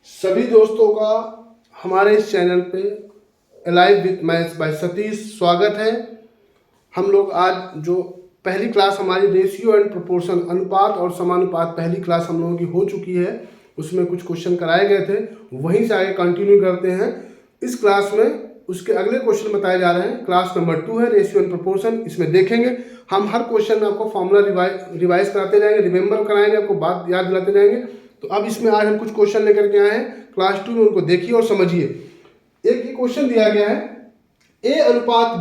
सभी दोस्तों का हमारे इस चैनल पे alive with maths by Satish स्वागत है। हम लोग आज जो पहली क्लास हमारी रेशियो एंड प्रोपोर्शन अनुपात और समानुपात पहली क्लास हम लोगों की हो चुकी है, उसमें कुछ क्वेश्चन कराए गए थे, वहीं से आगे कंटिन्यू करते हैं। इस क्लास में उसके अगले क्वेश्चन बताए जा रहे हैं। क्लास नंबर 2 है रेशियो एंड प्रोपोर्शन। इसमें देखेंगे हम हर क्वेश्चन में आपको फॉर्मूला रिवाइज कराते जाएंगे, रिमेंबर कराएंगे, आपको बात याद दिलाते जाएंगे। तो अब इसमें आज हम कुछ क्वेश्चन लेकर के आए हैं क्लास 2 में, उनको देखिए और समझिए। एक ही क्वेश्चन दिया गया है ए अनुपात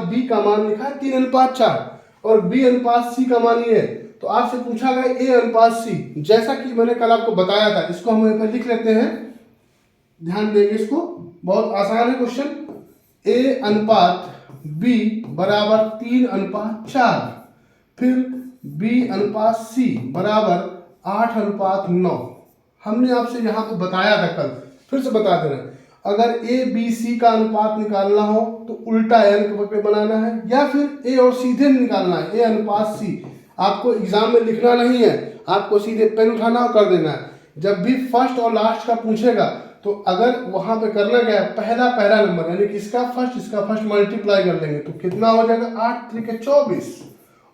बी का मान लिखा है 3:4 और बी अनुपात सी का मान ये है। तो आपसे पूछा गया ए अनुपात सी, जैसा कि मैंने कल आपको बताया था, इसको हम यहाँ पर लिख लेते हैं, ध्यान देंगे इसको, बहुत आसान है क्वेश्चन। ए अनुपात बी बराबर 3:4, फिर बी अनुपात सी बराबर 8:9। हमने आपसे यहाँ पे बताया था कल, फिर से बता दे रहे हैं। अगर ए बी सी का अनुपात निकालना हो तो उल्टा एन पे बनाना है, या फिर ए और सीधे निकालना है ए अनुपात सी। आपको एग्जाम में लिखना नहीं है, आपको सीधे पेन उठाना और कर देना है। जब भी फर्स्ट और लास्ट का पूछेगा तो अगर वहां पे करना क्या है, पहला नंबर यानी कि इसका फर्स्ट मल्टीप्लाई कर लेंगे तो कितना हो जाएगा 8 3 24,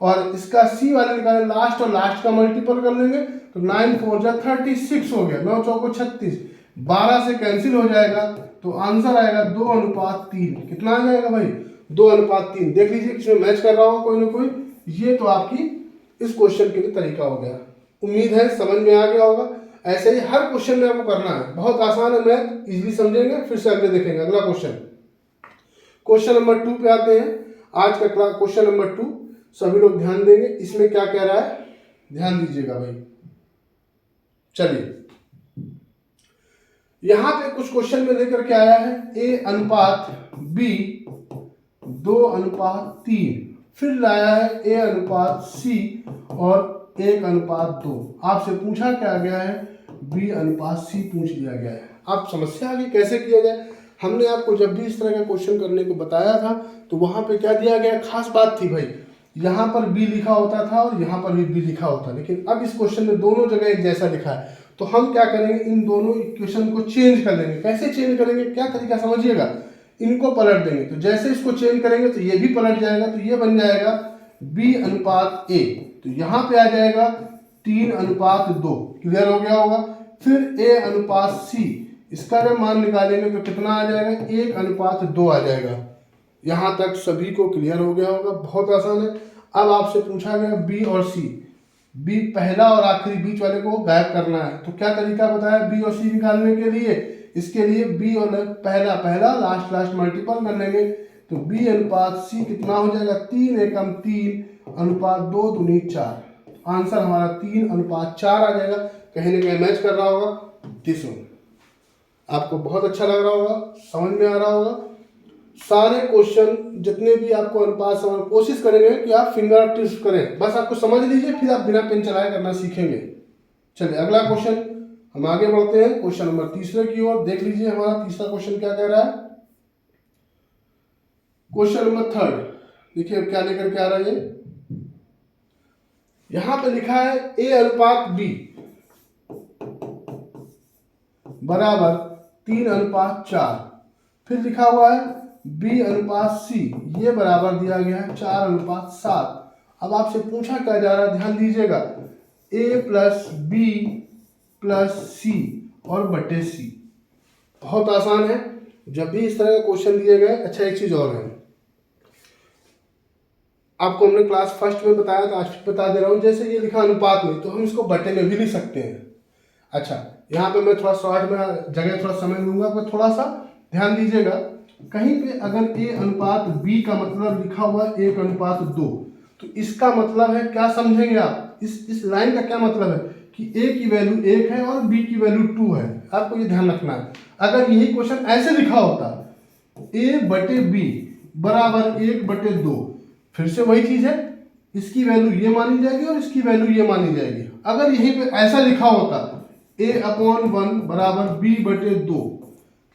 और इसका सी वाले निकाले लास्ट और लास्ट का मल्टीपल कर लेंगे तो 9 4 36 हो गया, 9 चौको 36, 12 से कैंसिल हो जाएगा तो आंसर आएगा 2:3। कितना आ जाएगा भाई 2:3। देख लीजिए किसमें मैच कर रहा हो कोई ना कोई। ये तो आपकी इस क्वेश्चन के लिए तरीका हो गया। उम्मीद है समझ में आ गया होगा। ऐसे ही हर क्वेश्चन में आपको करना है, बहुत आसान है, मैथ इजीली समझेंगे। फिर से अगले देखेंगे अगला क्वेश्चन नंबर 2 पे आते हैं। आज का क्वेश्चन नंबर 2 सभी लोग ध्यान देंगे। इसमें क्या कह रहा है ध्यान दीजिएगा भाई। चलिए यहां पे कुछ क्वेश्चन में लेकर के आया है ए अनुपात बी 2:3, फिर लाया है ए अनुपात सी और 1:2। आपसे पूछा क्या गया है बी अनुपात सी पूछ लिया गया है। आप समस्या आगे कैसे किया जाए, हमने आपको जब भी इस तरह का क्वेश्चन करने को बताया था तो वहां पे क्या दिया गया, खास बात थी भाई, यहाँ पर बी लिखा होता था और यहाँ पर भी बी लिखा होता, लेकिन अब इस क्वेश्चन में दोनों जगह एक जैसा लिखा है। तो हम क्या करेंगे, इन दोनों इक्वेशन को चेंज कर लेंगे। कैसे चेंज करेंगे, क्या तरीका समझिएगा, इनको पलट देंगे। तो जैसे इसको चेंज करेंगे तो ये भी पलट जाएगा, तो ये बन जाएगा बी अनुपात ए, तो यहाँ पे आ जाएगा 3:2। क्लियर हो गया होगा। फिर ए अनुपात सी, इसका जब मान निकालेंगे तो कितना आ जाएगा 1:2 आ जाएगा। यहाँ तक सभी को क्लियर हो गया होगा, बहुत आसान है। अब आपसे पूछा गया बी और सी, बी पहला और आखिरी बीच वाले को गायब करना है। तो क्या तरीका बताया बी और सी निकालने के लिए, इसके लिए बी और पहला लास्ट मल्टीपल कर लेंगे तो बी अनुपात सी कितना हो जाएगा 3 एकम 3 अनुपात 2 दूनी 4। आंसर हमारा 3:4 आ जाएगा। कहीं ना कहीं मैच कर रहा होगा। दिस वन आपको बहुत अच्छा लग रहा होगा, समझ में आ रहा होगा। सारे क्वेश्चन जितने भी आपको अनुपात समझ, कोशिश करेंगे कि आप फिंगर टिप्स करें, बस आपको समझ लीजिए, फिर आप बिना पेन चलाए करना सीखेंगे। चलिए अगला क्वेश्चन हम आगे बढ़ते हैं क्वेश्चन नंबर 3 की ओर। देख लीजिए हमारा तीसरा क्वेश्चन क्या कह रहा है। क्वेश्चन नंबर 3 देखिए क्या लेकर के आ रहा है। यहां पे लिखा है ए अनुपात बी बराबर 3:4, फिर लिखा हुआ है बी अनुपात सी, ये बराबर दिया गया है 4:7। अब आपसे पूछा क्या जा रहा है, ध्यान दीजिएगा, ए प्लस बी प्लस सी और बटे सी। बहुत आसान है जब भी इस तरह का क्वेश्चन दिए गए। अच्छा एक चीज और है, आपको हमने क्लास फर्स्ट में बताया था, आज बता दे रहा हूं। जैसे ये लिखा अनुपात में, तो हम इसको बटे में भी लिख सकते हैं। अच्छा यहाँ पे मैं थोड़ा शॉर्ट में जगह थोड़ा समय लूंगा, पर थोड़ा सा ध्यान दीजिएगा। कहीं पे अगर ए अनुपात बी का मतलब लिखा हुआ 1:2, तो इसका मतलब है क्या समझेंगे आप, इस लाइन का क्या मतलब है कि ए की वैल्यू 1 है और बी की वैल्यू 2 है। आपको ये ध्यान रखना है। अगर यही क्वेश्चन ऐसे लिखा होता ए बटे बी बराबर 1/2, फिर से वही चीज है, इसकी वैल्यू ये मानी जाएगी और इसकी वैल्यू ये मानी जाएगी। अगर यहीं पे ऐसा लिखा होता a/1 बराबर b/2,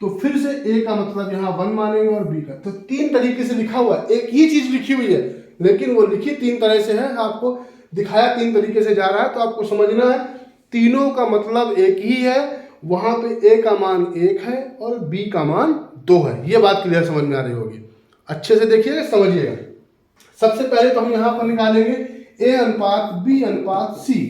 तो फिर से a का मतलब यहाँ 1 मानेंगे और b का। तो 3 तरीके से लिखा हुआ है, एक ही चीज लिखी हुई है लेकिन वो लिखी 3 तरह से है। आपको दिखाया 3 तरीके से जा रहा है, तो आपको समझना है तीनों का मतलब एक ही है। वहाँ पे ए का मान 1 है और बी का मान 2 है। ये बात क्लियर समझ में आ रही होगी। अच्छे से देखिएगा, समझिएगा। सबसे पहले तो हम यहाँ पर निकालेंगे ए अनुपात बी अनुपात सी।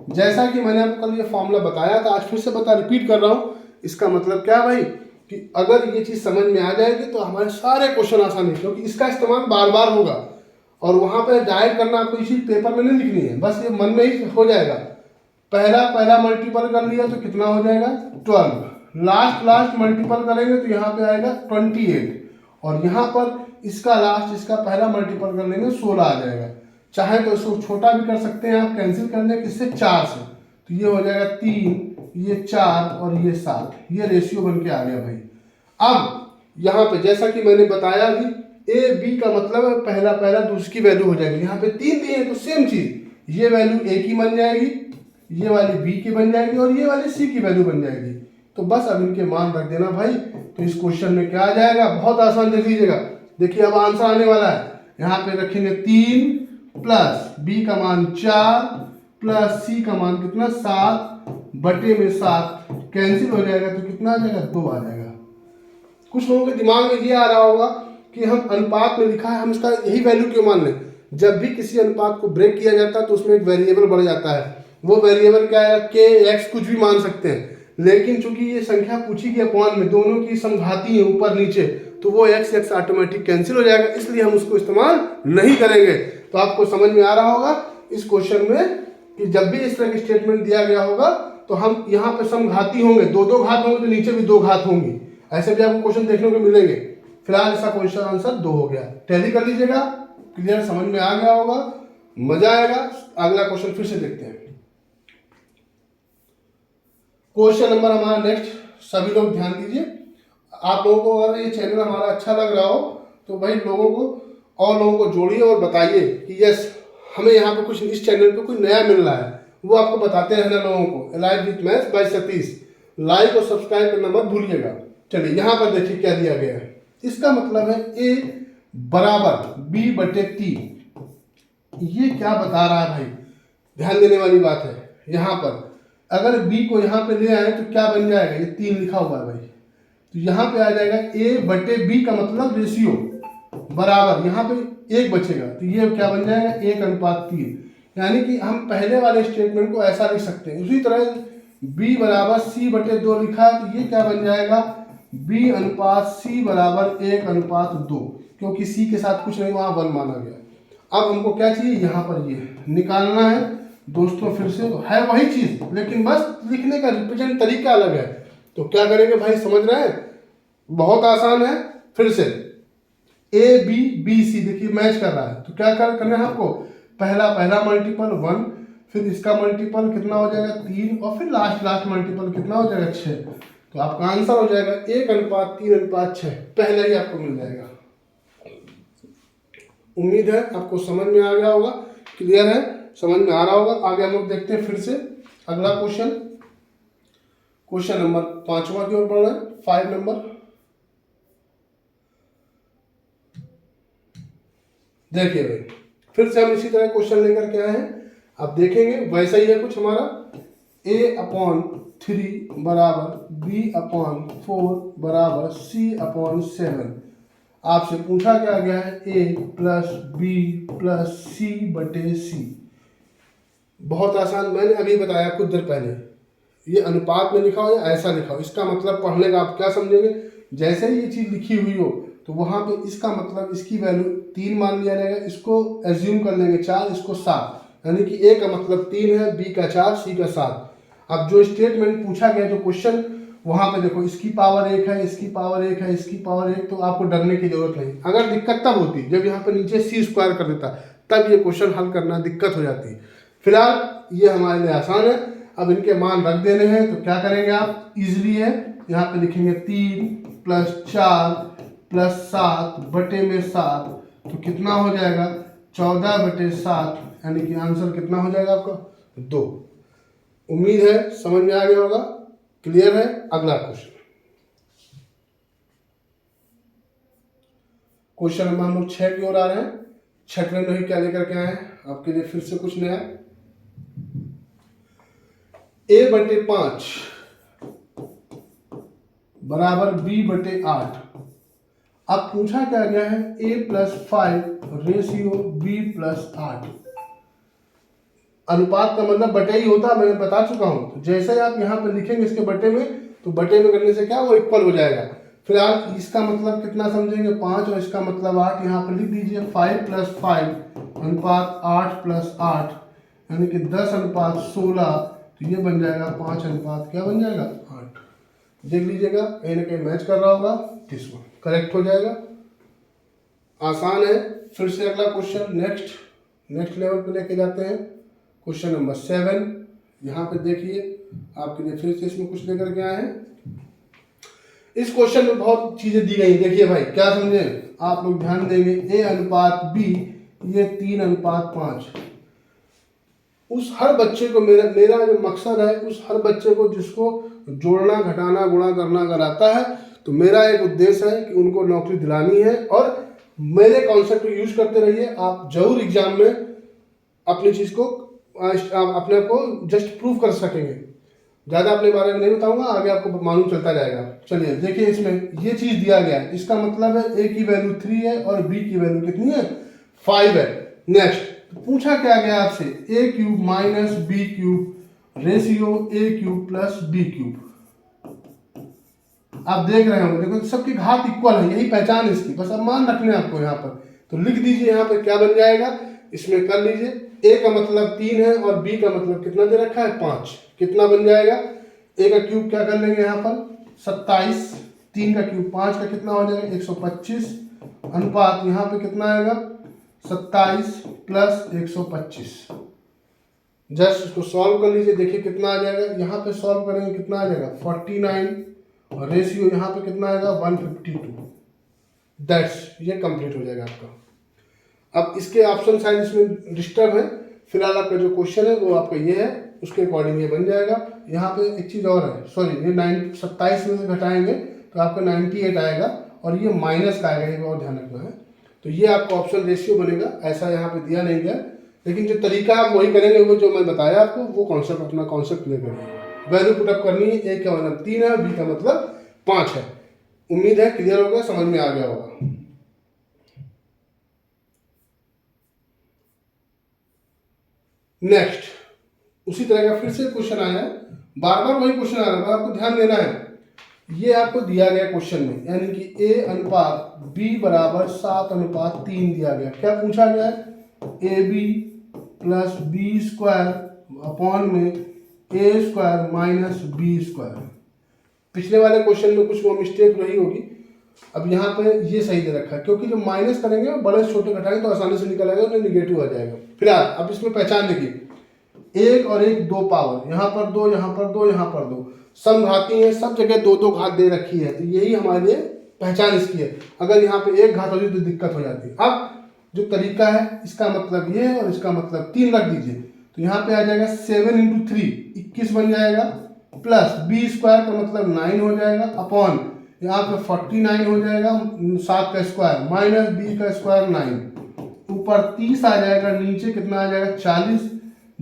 जैसा कि मैंने आपको कल ये फॉर्मूला बताया था, आज फिर से रिपीट कर रहा हूँ। इसका मतलब क्या भाई कि अगर ये चीज़ समझ में आ जाएगी तो हमारे सारे क्वेश्चन आसान है, क्योंकि इसका इस्तेमाल बार बार होगा और वहाँ पे डायरेक्ट करना, आपको इसी पेपर में नहीं लिखनी है, बस ये मन में ही हो जाएगा। पहला मल्टीपल कर लिया तो कितना हो जाएगा 12, लास्ट मल्टीपल करेंगे तो यहाँ पे आएगा 28, और यहाँ पर इसका इसका पहला मल्टीपल कर लेंगे 16 आ जाएगा। चाहे तो इसको छोटा भी कर सकते हैं आप, कैंसिल कर लें किससे 4 से, तो ये हो जाएगा 3, ये 4 और ये 7। ये रेशियो बन के आ गया भाई। अब यहाँ पे जैसा कि मैंने बताया भी, ए बी का मतलब है पहला दूसरी वैल्यू हो जाएगी। यहाँ पे 3 दिए हैं तो सेम चीज, ये वैल्यू ए की बन जाएगी, ये वाली बी की बन जाएगी और ये वाली सी की वैल्यू बन जाएगी। तो बस अब इनके मान रख देना भाई। तो इस क्वेश्चन में क्या आ जाएगा, बहुत आसान, देख लीजिएगा। देखिए अब आंसर आने वाला है। यहाँ पे रखेंगे 3 प्लस बी का मान 4 प्लस सी का मान कितना 7 बटे में 7, कैंसिल हो जाएगा तो कितना आ जाएगा 2 आ जाएगा। कुछ लोगों के दिमाग में ये आ रहा होगा कि हम अनुपात में लिखा है, हम इसका यही वैल्यू क्यों मान लें। जब भी किसी अनुपात को ब्रेक किया जाता है तो उसमें एक वेरिएबल बढ़ जाता है। वो वेरिएबल क्या है, के एक्स कुछ भी मान सकते हैं, लेकिन चूंकि ये संख्या पूछी गई अपॉन में, दोनों की समघाती है ऊपर नीचे, तो वो एक्स ऑटोमेटिक कैंसिल हो जाएगा, इसलिए हम उसको इस्तेमाल नहीं करेंगे। तो आपको समझ में आ रहा होगा इस क्वेश्चन में कि जब भी इस तरह की स्टेटमेंट दिया गया होगा तो हम यहाँ पे समघाती होंगे, दो घात होंगे तो नीचे भी 2 घात होंगी। ऐसे भी आपको क्वेश्चन देखने को मिलेंगे। फिलहाल इसका क्वेश्चन आंसर 2 हो गया। टैली कर लीजिएगा, क्लियर समझ में आ गया होगा, मजा आएगा। अगला क्वेश्चन फिर से देखते हैं। क्वेश्चन नंबर हमारा नेक्स्ट, सभी लोग ध्यान दीजिए। आप लोगों को अगर ये चैनल हमारा अच्छा लग रहा हो तो भाई लोगों को जोड़िए और बताइए कि यस, हमें यहाँ पे कुछ इस चैनल पे कुछ नया मिल रहा है, वो आपको बताते रहना लोगों को। Alive with maths by Satish, like और सब्सक्राइब करना मत भूलिएगा। चलिए यहाँ पर देखिए क्या दिया गया है। इसका मतलब है ए बराबर बी बटे 3। ये क्या बता रहा है भाई, ध्यान देने वाली बात है। यहाँ पर अगर b को यहाँ पे ले आए तो क्या बन जाएगा, ये 3 लिखा हुआ है भाई, तो यहाँ पे आ जाएगा a बटे b का मतलब रेशियो बराबर, यहाँ पे 1 बचेगा तो ये क्या बन जाएगा 1:3। यानी कि हम पहले वाले स्टेटमेंट को ऐसा लिख सकते हैं। उसी तरह b बराबर c बटे 2 लिखा है तो ये क्या बन जाएगा b/c बराबर 1:2, क्योंकि c के साथ कुछ नहीं, वहाँ 1 माना गया। अब हमको क्या चाहिए, यहाँ पर ये निकालना है दोस्तों। फिर से है वही चीज, लेकिन बस लिखने का रिप्रेजेंट तरीका अलग है। तो क्या करेंगे भाई, समझ रहे हैं, बहुत आसान है। फिर से ए बी बी सी देखिए मैच कर रहा है, तो क्या करना है आपको, पहला मल्टीपल 1, फिर इसका मल्टीपल कितना हो जाएगा 3, और फिर लास्ट मल्टीपल कितना हो जाएगा 6। तो आपका आंसर हो जाएगा 1:3:6, पहले ही आपको मिल जाएगा। उम्मीद है आपको समझ में आ गया होगा, क्लियर है, समझ में आ रहा होगा। आगे हम लोग देखते हैं फिर से अगला क्वेश्चन नंबर 5वां की ओर बढ़ रहे हैं, 5 नंबर। देखिए भाई फिर से हम इसी तरह क्वेश्चन लेकर के आए हैं। अब देखेंगे वैसा ही है कुछ हमारा, a/3 बराबर b/4 बराबर c/7। आपसे पूछा क्या गया है a प्लस बी प्लस सी बटे सी। बहुत आसान, मैंने अभी बताया कुछ देर पहले। ये अनुपात में लिखा हो या ऐसा लिखा हो, इसका मतलब पढ़ने का आप क्या समझेंगे, जैसे ही ये चीज़ लिखी हुई हो तो वहाँ पे इसका मतलब इसकी वैल्यू 3 मान लिया जाएगा, इसको एज्यूम कर लेंगे 4, इसको 7, यानी कि ए का मतलब 3 है, बी का 4, सी का 7। अब जो स्टेटमेंट पूछा गया, जो क्वेश्चन, वहाँ पे देखो इसकी पावर 1 है, इसकी पावर 1 है, इसकी पावर 1, तो आपको डरने की जरूरत नहीं। अगर दिक्कत तब होती जब यहाँ पे नीचे c² कर देता, तब ये क्वेश्चन हल करना दिक्कत हो जाती। फिलहाल ये हमारे लिए आसान है। अब इनके मान रख देने हैं, तो क्या करेंगे आप, इजीली है, यहाँ पे लिखेंगे 3 प्लस 4 प्लस 7 बटे में 7, तो कितना हो जाएगा 14 बटे 7, यानी कि आंसर कितना हो जाएगा आपका 2। उम्मीद है समझ में आ गया होगा, क्लियर है। अगला क्वेश्चन नंबर हम लोग 6 की ओर आ रहे हैं। 6वें में क्या लेकर के आए हैं आपके लिए, फिर से कुछ नया। a/5 बराबर b बटे 8। अब पूछा क्या गया है a+5 रेशियो b+8। अनुपात का मतलब बटे ही होता है, मैंने बता चुका हूं। तो जैसे ही आप यहाँ पे लिखेंगे इसके बटे में, तो बटे में करने से क्या वो इक्वल हो जाएगा। फिर आप इसका मतलब कितना समझेंगे 5 और इसका मतलब 8। यहाँ पे लिख दीजिए 5+5 अनुपात 8+8 यानी कि 10:16। तो ये बन जाएगा 5 अनुपात क्या बन जाएगा 8। देख लीजिएगा कहीं ना कहीं मैच कर रहा होगा, दिस वन करेक्ट हो जाएगा। आसान है। फिर से अगला क्वेश्चन नेक्स्ट लेवल पे लेके जाते हैं। क्वेश्चन नंबर 7 यहाँ पे देखिए आपके लिए फिर से इसमें कुछ लेकर के आए हैं। इस क्वेश्चन में बहुत चीजें दी गई। देखिए भाई क्या समझे आप लोग, ध्यान देंगे a/b ये 3:5। उस हर बच्चे को मेरा जो मकसद है, उस हर बच्चे को जिसको जोड़ना घटाना गुणा करना अगर आता है, तो मेरा एक उद्देश्य है कि उनको नौकरी दिलानी है। और मेरे कॉन्सेप्ट को यूज करते रहिए, आप जरूर एग्जाम में अपनी चीज को अपने को जस्ट प्रूव कर सकेंगे। ज़्यादा अपने बारे में नहीं बताऊंगा, आगे आपको मालूम चलता जाएगा। चलिए देखिए इसमें ये चीज़ दिया गया है, इसका मतलब है a की वैल्यू 3 है और b की वैल्यू कितनी है 5 है। नेक्स्ट पूछा क्या गया आपसे a³ - b³ ratio a³ + b³। आप देख रहे होंगे, देखो सबकी घात इक्वल है, यही पहचान इसकी, बस अब मान रखने आपको यहाँ पर। तो लिख दीजिए यहाँ पर क्या बन जाएगा, इसमें कर लीजिए a का मतलब 3 है और b का मतलब कितना दे रखा है 5। कितना बन जाएगा, a का क्यूब क्या कर लेंगे यहाँ पर 27, 3 का क्यूब 5 का कितना हो जाएगा 125 अनुपात यहाँ पे कितना आएगा 27 + 125। जस्ट इसको सॉल्व कर लीजिए, देखिए कितना आ जाएगा। यहाँ पे सॉल्व करेंगे कितना आ जाएगा 49 और रेशियो यहाँ पे कितना आएगा 152। दैट्स ये कंप्लीट हो जाएगा आपका। अब इसके ऑप्शन शायद इसमें डिस्टर्ब है, फिलहाल आपका जो क्वेश्चन है वो आपका ये है, उसके अकॉर्डिंग ये बन जाएगा। यहाँ पे एक चीज़ और है, सॉरी ये 27 में से घटाएंगे तो आपका 98 आएगा और ये माइनस का आएगा, ये और ध्यान रखना है। तो ये आपका ऑप्शन रेशियो बनेगा, ऐसा यहाँ पे दिया नहीं गया, लेकिन जो तरीका आप वही करेंगे, वो जो मैं बताया आपको वो कॉन्सेप्ट अपना कॉन्सेप्ट क्लियर करिए। वैल्यू पुटअप करनी है, a का मतलब 3 है, b का मतलब 5 है। उम्मीद है क्लियर हो गया, समझ में आ गया होगा। नेक्स्ट उसी तरह का फिर से क्वेश्चन आया है, बार बार वही क्वेश्चन आ रहा है, आपको ध्यान देना है। ये आपको दिया गया क्वेश्चन में, यानी कि a/b = 7:3 दिया गया। क्या पूछा गया है, ab + b² अपॉन में a² - b²। पिछले वाले क्वेश्चन में कुछ वो मिस्टेक रही होगी, अब यहाँ पे ये सही दे रखा है, क्योंकि जो माइनस करेंगे बड़े से छोटे घटाएंगे तो आसानी से निकल आएगा, उन्हें निगेटिव आ जाएगा। फिलहाल अब इसमें पहचान देखिए, 1 और 1 2 पावर, यहाँ पर 2, यहाँ पर 2, यहाँ पर 2, समघाती है, सब जगह 2 घात दे रखी है, तो यही हमारे लिए पहचान इसकी है। अगर यहाँ पे 1 घात होती तो दिक्कत हो जाती है। अब जो तरीका है, इसका मतलब ये है और इसका मतलब 3 रख दीजिए, तो यहाँ पे आ जाएगा 7 × 3 21 बन जाएगा, प्लस b² का मतलब 9 हो जाएगा, अपॉन यहाँ पे 49 हो जाएगा 7 का स्क्वायर माइनस b का स्क्वायर 9, ऊपर 30 आ जाएगा, नीचे कितना आ जाएगा 40,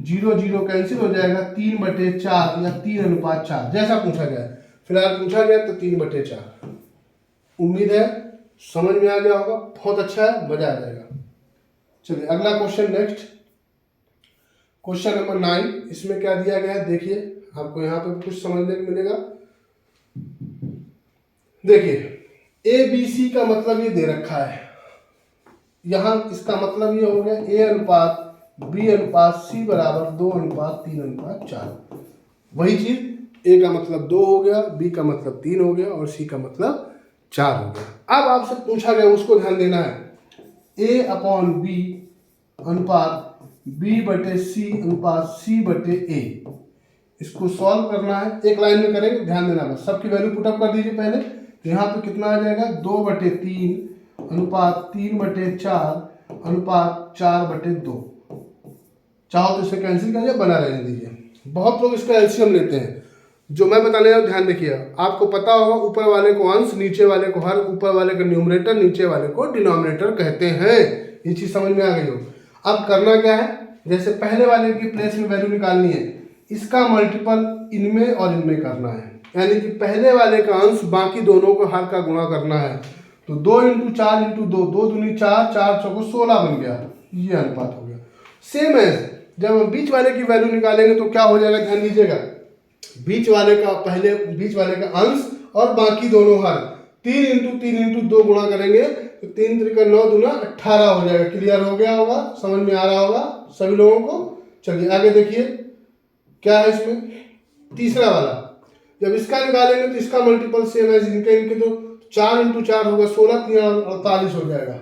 0 0 कैंसिल हो जाएगा, 3/4 या 3:4 जैसा पूछा गया है। फिलहाल पूछा गया तो 3/4। उम्मीद है समझ में आ गया होगा, बहुत अच्छा है, मजा आ जाएगा। चलिए अगला क्वेश्चन, नेक्स्ट क्वेश्चन नंबर 9। इसमें क्या दिया गया है देखिए, आपको यहाँ पे कुछ समझने को मिलेगा। देखिए ABC का मतलब ये दे रखा है, यहाँ इसका मतलब ये हो गया a/b/c = 2:3:4। वही चीज a का मतलब 2 हो गया, b का मतलब 3 हो गया और c का मतलब 4 हो गया। अब आपसे पूछा गया, उसको ध्यान देना है, a/b अनुपात b/c/c/a। इसको सॉल्व करना है, एक लाइन में करेंगे, ध्यान देना बस। सबकी वैल्यू पुटअप कर दीजिए पहले, तो यहाँ पे कितना आ जाएगा 2/3 अनुपात 3/4 अनुपात 4/2। चाहो तो इसे कैंसिल करिए, बना रहने दीजिए। बहुत लोग इसका एलसीएम लेते हैं, जो मैं बताने जा रहा हूं ध्यान देखिए। आपको पता होगा ऊपर वाले को अंश, नीचे वाले को हर, ऊपर वाले को न्यूमरेटर, नीचे वाले को डिनोमिनेटर कहते हैं। ये चीज समझ में आ गई हो। अब करना क्या है, जैसे पहले वाले की प्लेस में वैल्यू निकालनी है, इसका मल्टीपल इनमें और इनमें करना है, यानी कि पहले वाले का अंश बाकी दोनों को हर का गुणा करना है। तो 2 × 4 × 2, 2 दूनी 4, 4 चौको 16 बन गया, ये अनुपात हो गया। सेम है, जब हम बीच वाले की वैल्यू निकालेंगे तो क्या हो जाएगा, ध्यान दीजिएगा, बीच वाले का अंश और बाकी दोनों हर, 3 × 3 × 2 गुणा करेंगे तो 3 × 9 दूना 18 हो जाएगा। क्लियर हो गया होगा, समझ में आ रहा होगा सभी लोगों को। चलिए आगे देखिए क्या है इसमें, तीसरा वाला, जब इसका निकालेंगे तो इसका मल्टीपल सेम है इनके, तो 4 × 4 होगा 16, 3 48 हो जाएगा।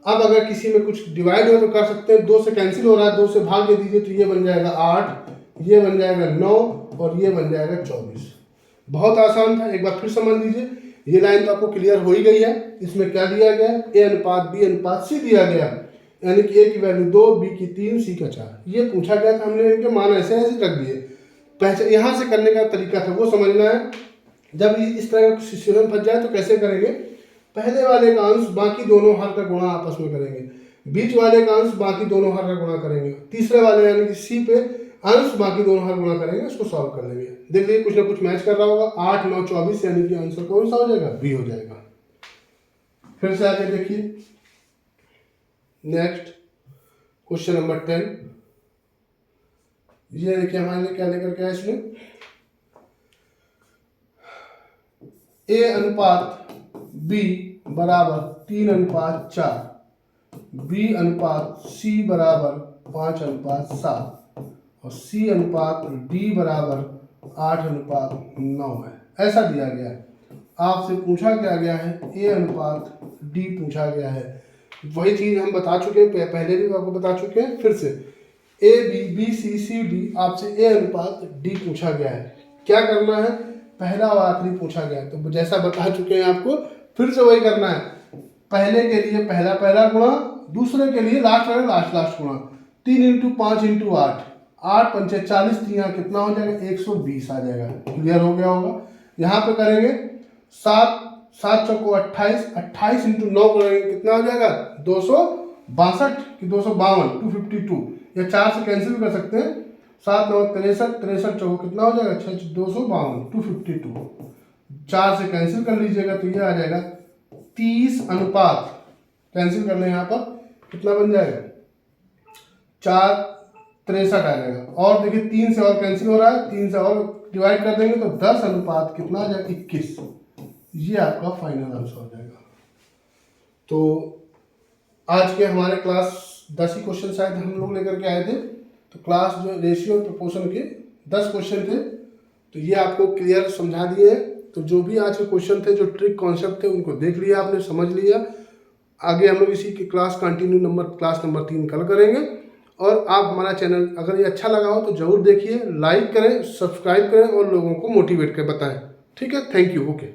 अब अगर किसी में कुछ डिवाइड हो तो कर सकते हैं, 2 से कैंसिल हो रहा है, 2 से भाग दे दीजिए तो ये बन जाएगा 8, ये बन जाएगा 9 और ये बन जाएगा 24। बहुत आसान था, एक बार फिर समझ लीजिए। ये लाइन तो आपको क्लियर हो ही गई है। इसमें क्या दिया गया है, A अनुपात B अनुपात C दिया गया, यानी कि A की वैल्यू 2, B की 3, C का 4। ये पूछा गया था, हमने इनके मान ऐसे ऐसे रख दिए। पहचान यहाँ से करने का तरीका था वो समझना है। जब इस तरह का सिचुएशन फंस जाए तो कैसे करेंगे, पहले वाले का अंश बाकी दोनों हर का गुणा आपस में करेंगे, बीच वाले का अंश बाकी दोनों हर का गुणा करेंगे, तीसरे वाले यानी कि C पे अंश बाकी दोनों हर गुणा करेंगे, इसको सॉल्व कर लेंगे। देख लीजिए कुछ ना कुछ मैच कर रहा होगा। 8, 9, 24 यानी कि आंसर कौन सा हो जाएगा, बी हो जाएगा। फिर से आगे देखिए नेक्स्ट क्वेश्चन नंबर 10। ये देखिए हमारे लिए क्या लेकर के आया इसमें, A अनुपात B बराबर 3 अनुपात 4, B अनुपात C बराबर 5 अनुपात 7 और C अनुपात D बराबर 8 अनुपात 9 है, ऐसा दिया गया है। आपसे पूछा क्या गया है, A अनुपात D पूछा गया है। वही चीज़ हम बता चुके हैं, पहले भी आपको बता चुके हैं। फिर से A B B C C D, आपसे A अनुपात D पूछा गया है। क्या करना है, पहला और आखिरी पूछा गया है, तो जैसा बता चुके हैं आपको फिर से वही करना है। पहले के लिए पहला पहला गुणा, दूसरे के लिए लास्ट वाला लास्ट लास्ट गुणा। 3 × 5 × 8, 8 पंचे 40, यहाँ कितना हो जाएगा, 120 आ जाएगा। क्लियर हो गया होगा। यहाँ पे करेंगे 7 चौको 28, 28 × 9 करेंगे कितना हो जाएगा, 262 कि 252, 252, या 4 से कैंसिल कर सकते हैं। 7 9 63, 63 चौको कितना हो जाएगा, 6 252, 252, 4 से कैंसिल कर लीजिएगा तो ये आ जाएगा 30 अनुपात, कैंसिल करना है यहाँ पर कितना बन जाएगा, 4 63 आ जाएगा। और देखिए 3 से और कैंसिल हो रहा है, 3 से और डिवाइड कर देंगे तो 10 अनुपात कितना आ जाएगा, 21। ये आपका फाइनल आंसर हो जाएगा। तो आज के हमारे क्लास 10 ही क्वेश्चन शायद हम लोग लेकर के आए थे। तो क्लास जो रेशियो और प्रोपोर्शन के 10 क्वेश्चन थे, तो ये आपको क्लियर समझा दिए हैं। तो जो भी आज के क्वेश्चन थे, जो ट्रिक कॉन्सेप्ट थे, उनको देख लिया आपने, समझ लिया। आगे हम लोग इसी की क्लास कंटिन्यू क्लास नंबर 3 कल करेंगे। और आप हमारा चैनल अगर ये अच्छा लगा हो तो ज़रूर देखिए, लाइक करें, सब्सक्राइब करें और लोगों को मोटिवेट कर बताएं। ठीक है, थैंक यू, ओके।